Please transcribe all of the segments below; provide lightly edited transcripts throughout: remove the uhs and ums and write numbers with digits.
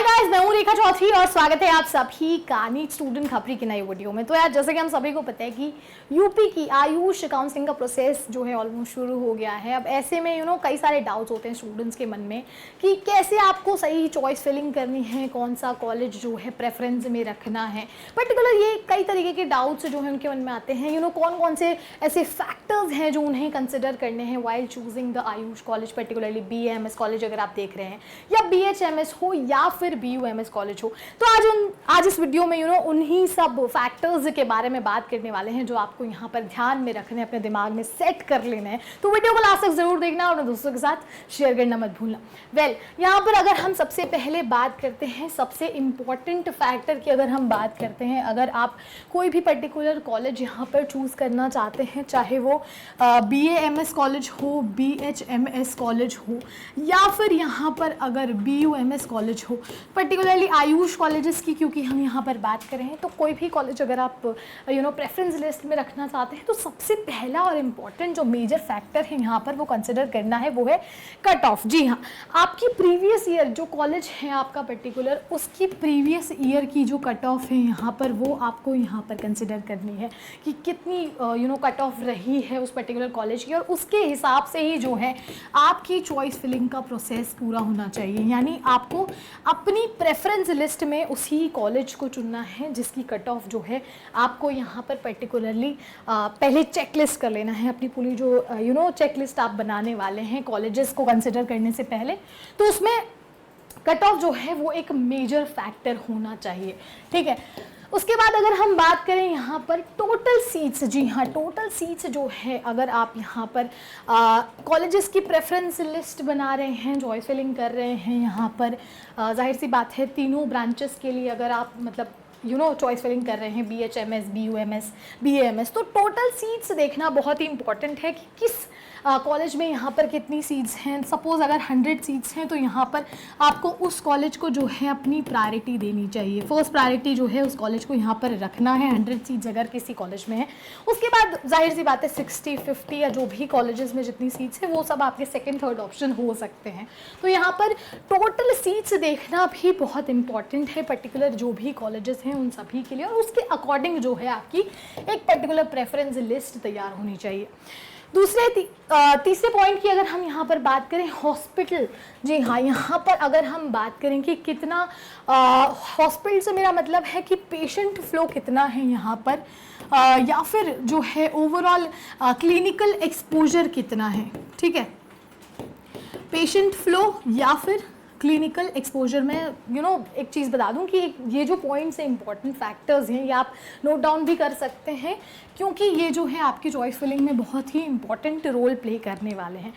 Guys, मैं हूं रेखा चौधरी और स्वागत है आप सभी का नीट स्टूडेंट खबरी की नई वीडियो में। तो यार, जैसे कि हम सभी को पता है कि यूपी की आयुष काउंसलिंग का प्रोसेस जो है ऑलमोस्ट शुरू हो गया है। अब ऐसे में कई सारे डाउट्स होते हैं स्टूडेंट्स के मन में कि कैसे आपको सही चॉइस फिलिंग करनी है, कौन सा कॉलेज जो है प्रेफरेंस में रखना है। पर्टिकुलर ये कई तरीके के डाउट्स जो है उनके मन में आते हैं। कौन कौन से ऐसे फैक्टर्स हैं जो उन्हें कंसिडर करने हैं while choosing the Ayush college, particularly BAMS college अगर आप देख रहे हैं, या BHMS हो या फिर BUMS कॉलेज हो। तो आज इस वीडियो में उन्हीं सब फैक्टर्स के बारे में बात करने वाले हैं जो आपको यहाँ पर ध्यान में रखने, अपने दिमाग में सेट कर लेना है। तो वीडियो को लास्ट तक जरूर देखना और दोस्तों के साथ शेयर करना मत भूलना। यहाँ पर अगर हम सबसे पहले बात करते हैं सबसे इंपॉर्टेंट फैक्टर की, अगर हम बात करते हैं, अगर आप कोई भी पर्टिकुलर कॉलेज यहाँ पर चूज करना चाहते हैं, चाहे वो BAMS कॉलेज हो, BHMS कॉलेज हो, या फिर यहाँ पर अगर BUMS कॉलेज हो, पर्टिकुलरली आयुष कॉलेजेस की क्योंकि हम यहाँ पर बात कर रहे हैं, तो कोई भी कॉलेज अगर आप प्रेफरेंस लिस्ट में रखना चाहते हैं तो सबसे पहला और इम्पॉर्टेंट जो मेजर फैक्टर है यहाँ पर वो कंसिडर करना है, वो है कट ऑफ। जी हाँ, आपकी प्रीवियस ईयर जो कॉलेज है आपका पर्टिकुलर, उसकी प्रीवियस ईयर की जो कट ऑफ है यहाँ पर, वो आपको यहाँ पर कंसिडर करनी है कि कितनी कट ऑफ रही है उस पर्टिकुलर कॉलेज की, और उसके हिसाब से ही जो है आपकी चॉइस फिलिंग का प्रोसेस पूरा होना चाहिए। यानी आपको अपनी प्रेफरेंस लिस्ट में उसी कॉलेज को चुनना है जिसकी कट ऑफ जो है आपको यहाँ पर पर्टिकुलरली पहले चेकलिस्ट कर लेना है। अपनी पूरी जो चेकलिस्ट आप बनाने वाले हैं कॉलेजेस को कंसिडर करने से पहले, तो उसमें कट ऑफ जो है वो एक मेजर फैक्टर होना चाहिए। ठीक है, उसके बाद अगर हम बात करें यहाँ पर टोटल सीट्स, जी हाँ, टोटल सीट्स जो है, अगर आप यहाँ पर कॉलेजेस की प्रेफरेंस लिस्ट बना रहे हैं, चॉइस फिलिंग कर रहे हैं, यहाँ पर जाहिर सी बात है तीनों ब्रांचेस के लिए अगर आप चॉइस फिलिंग कर रहे हैं, BHMS, BUMS, BAMS, तो टोटल सीट्स देखना बहुत ही इंपॉर्टेंट है कि किस कॉलेज में यहाँ पर कितनी सीट्स हैं। सपोज़ अगर 100 सीट्स हैं तो यहाँ पर आपको उस कॉलेज को जो है अपनी प्रायोरिटी देनी चाहिए। फर्स्ट प्रायोरिटी जो है उस कॉलेज को यहाँ पर रखना है, 100 सीट्स अगर किसी कॉलेज में है। उसके बाद जाहिर सी बात है 60, 50 या जो भी कॉलेजेस में जितनी सीट्स हैं वो सब आपके सेकेंड थर्ड ऑप्शन हो सकते हैं। तो यहाँ पर टोटल सीट्स देखना भी बहुत इंपॉर्टेंट है, पर्टिकुलर जो भी कॉलेजेस हैं उन सभी के लिए, और उसके अकॉर्डिंग जो है आपकी एक पर्टिकुलर प्रेफरेंस लिस्ट तैयार होनी चाहिए। तीसरे पॉइंट की अगर हम यहाँ पर बात करें, हॉस्पिटल, जी हाँ, यहाँ पर अगर हम बात करें कि कितना हॉस्पिटल से मेरा मतलब है कि पेशेंट फ्लो कितना है यहाँ पर, या फिर जो है ओवरऑल क्लिनिकल एक्सपोजर कितना है। ठीक है, पेशेंट फ्लो या फिर क्लिनिकल एक्सपोजर में एक चीज़ बता दूं कि ये जो पॉइंट्स हैं, इंपॉर्टेंट फैक्टर्स हैं, ये आप नोट डाउन भी कर सकते हैं क्योंकि ये जो है आपकी चॉइस फिलिंग में बहुत ही इंपॉर्टेंट रोल प्ले करने वाले हैं।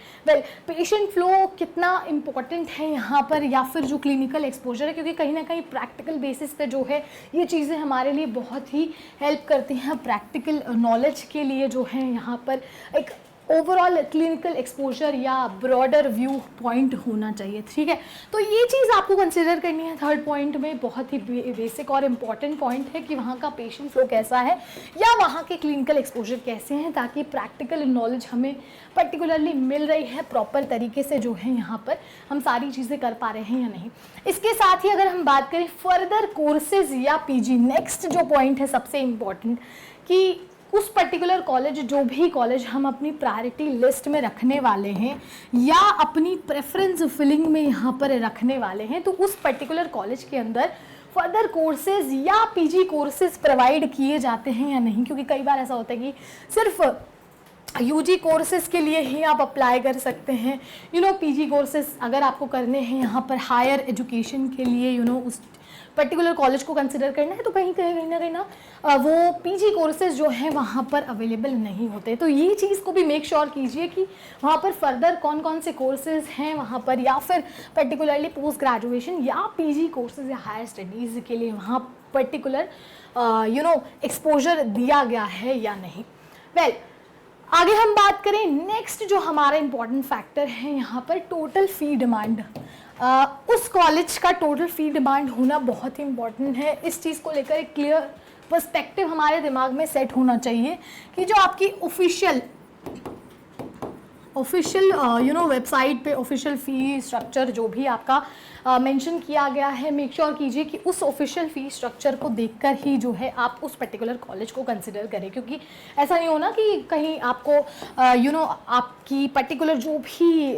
पेशेंट फ्लो कितना इंपॉर्टेंट है यहाँ पर, या फिर जो क्लिनिकल एक्सपोजर है, क्योंकि कहीं ना कहीं प्रैक्टिकल बेसिस पे जो है ये चीज़ें हमारे लिए बहुत ही हेल्प करती हैं। प्रैक्टिकल नॉलेज के लिए जो है यहाँ पर एक ओवरऑल क्लिनिकल एक्सपोजर या ब्रॉडर व्यू पॉइंट होना चाहिए। ठीक है, तो ये चीज़ आपको कंसिडर करनी है। थर्ड पॉइंट में बहुत ही बेसिक और इम्पॉर्टेंट पॉइंट है कि वहाँ का पेशेंट फ्लो कैसा है या वहाँ के क्लिनिकल एक्सपोजर कैसे हैं, ताकि प्रैक्टिकल नॉलेज हमें पर्टिकुलरली मिल रही है प्रॉपर तरीके से, जो है यहाँ पर हम सारी चीज़ें कर पा रहे हैं या नहीं। इसके साथ ही अगर हम बात करें फर्दर कोर्सेज या PG, नेक्स्ट जो पॉइंट है सबसे इम्पॉर्टेंट, कि उस पर्टिकुलर कॉलेज, जो भी कॉलेज हम अपनी प्रायोरिटी लिस्ट में रखने वाले हैं या अपनी प्रेफरेंस फिलिंग में यहाँ पर रखने वाले हैं, तो उस पर्टिकुलर कॉलेज के अंदर फर्दर कोर्सेज या PG कोर्सेज प्रोवाइड किए जाते हैं या नहीं। क्योंकि कई बार ऐसा होता है कि सिर्फ UG कोर्सेज के लिए ही आप अप्लाई कर सकते हैं। PG कोर्सेज अगर आपको करने हैं यहाँ पर हायर एजुकेशन के लिए, उस पर्टिकुलर कॉलेज को कंसिडर करना है, तो कहीं ना वो PG कोर्सेज जो हैं वहाँ पर अवेलेबल नहीं होते। तो ये चीज़ को भी मेक श्योर कीजिए कि वहाँ पर फर्दर कौन कौन से कोर्सेज हैं वहाँ पर, या फिर पर्टिकुलरली पोस्ट ग्रेजुएशन या PG कोर्सेज या हायर स्टडीज़ के लिए वहाँ पर्टिकुलर एक्सपोजर दिया गया है या नहीं। आगे हम बात करें, नेक्स्ट जो हमारा इम्पॉर्टेंट फैक्टर है यहाँ पर टोटल फी डिमांड। उस कॉलेज का टोटल फी डिमांड होना बहुत ही इम्पॉर्टेंट है। इस चीज़ को लेकर एक क्लियर पर्सपेक्टिव हमारे दिमाग में सेट होना चाहिए कि जो आपकी ऑफिशियल वेबसाइट पे ऑफिशियल फ़ी स्ट्रक्चर जो भी आपका मेंशन किया गया है, मेक श्योर कीजिए कि उस ऑफिशियल फ़ी स्ट्रक्चर को देखकर ही जो है आप उस पर्टिकुलर कॉलेज को कंसिडर करें, क्योंकि ऐसा नहीं होना कि कहीं आपको आपकी पर्टिकुलर जो भी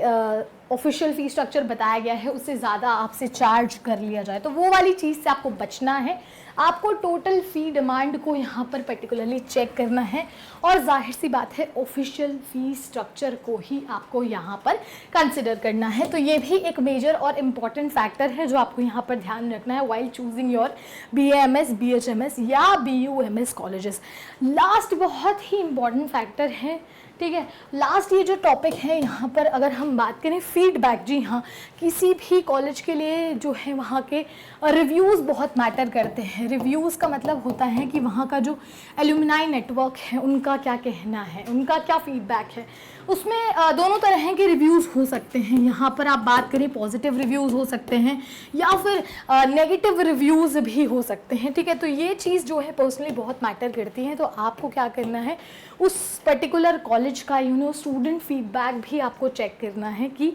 ऑफिशियल फ़ी स्ट्रक्चर बताया गया है उससे ज़्यादा आपसे चार्ज कर लिया जाए, तो वो वाली चीज़ से आपको बचना है। आपको टोटल फ़ी डिमांड को यहाँ पर पर्टिकुलरली चेक करना है और जाहिर सी बात है ऑफिशियल फ़ी स्ट्रक्चर को ही आपको यहाँ पर कंसिडर करना है। तो ये भी एक मेजर और इम्पॉर्टेंट फैक्टर है जो आपको यहाँ पर ध्यान रखना है while choosing your BAMS, BHMS या BUMS कॉलेजेस। लास्ट बहुत ही इम्पॉर्टेंट फैक्टर है, ठीक है, लास्ट ये जो टॉपिक है यहाँ पर अगर हम बात करें फीडबैक, जी हाँ, किसी भी कॉलेज के लिए जो है वहाँ के रिव्यूज़ बहुत मैटर करते हैं। रिव्यूज़ का मतलब होता है कि वहाँ का जो एलुमनाई नेटवर्क है उनका क्या कहना है, उनका क्या फीडबैक है। उसमें दोनों तरह के रिव्यूज़ हो सकते हैं। यहाँ पर आप बात करें पॉजिटिव रिव्यूज़ हो सकते हैं या फिर नेगेटिव रिव्यूज़ भी हो सकते हैं, ठीक है। तो ये चीज़ जो है पर्सनली बहुत मैटर करती है। तो आपको क्या करना है, उस पर्टिकुलर कॉलेज का स्टूडेंट फीडबैक भी आपको चेक करना है कि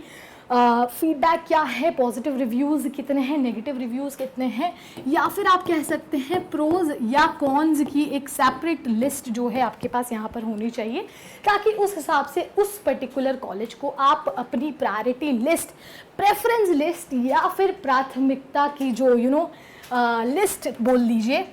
फीडबैक क्या है, पॉजिटिव रिव्यूज़ कितने हैं, नेगेटिव रिव्यूज़ कितने हैं, या फिर आप कह सकते हैं प्रोज या कॉन्स की एक सेपरेट लिस्ट जो है आपके पास यहाँ पर होनी चाहिए, ताकि उस हिसाब से उस पर्टिकुलर कॉलेज को आप अपनी प्रायोरिटी लिस्ट, प्रेफरेंस लिस्ट या फिर प्राथमिकता की जो लिस्ट बोल लीजिए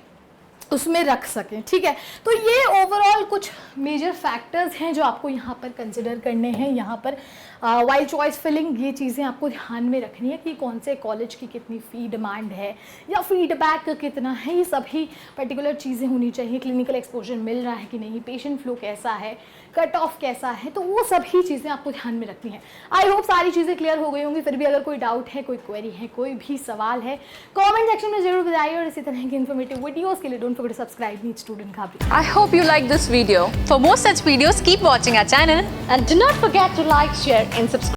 उसमें रख सकें, ठीक है। तो ये ओवरऑल कुछ मेजर फैक्टर्स हैं जो आपको यहाँ पर कंसिडर करने हैं। यहाँ पर वाइल चॉइस फिलिंग, ये चीज़ें आपको ध्यान में रखनी है कि कौन से कॉलेज की कितनी फ़ी डिमांड है या फीडबैक कितना है, ये सभी पर्टिकुलर चीज़ें होनी चाहिए। क्लिनिकल एक्सपोजर मिल रहा है कि नहीं, पेशेंट फ्लो कैसा है, कट ऑफ कैसा है, तो वो सभी चीज़ें आपको ध्यान में रखनी है। आई होप सारी चीज़ें क्लियर हो गई होंगी। फिर भी अगर कोई डाउट है, कोई क्वेरी है, कोई भी सवाल है, कमेंट सेक्शन में जरूर बताइए। और इसी तरह की इन्फॉर्मेटिव वीडियोस के लिए don't forget to subscribe NEET student खबरी। I hope you like this video. For more such videos, keep watching our channel. And do not forget to like, share and subscribe.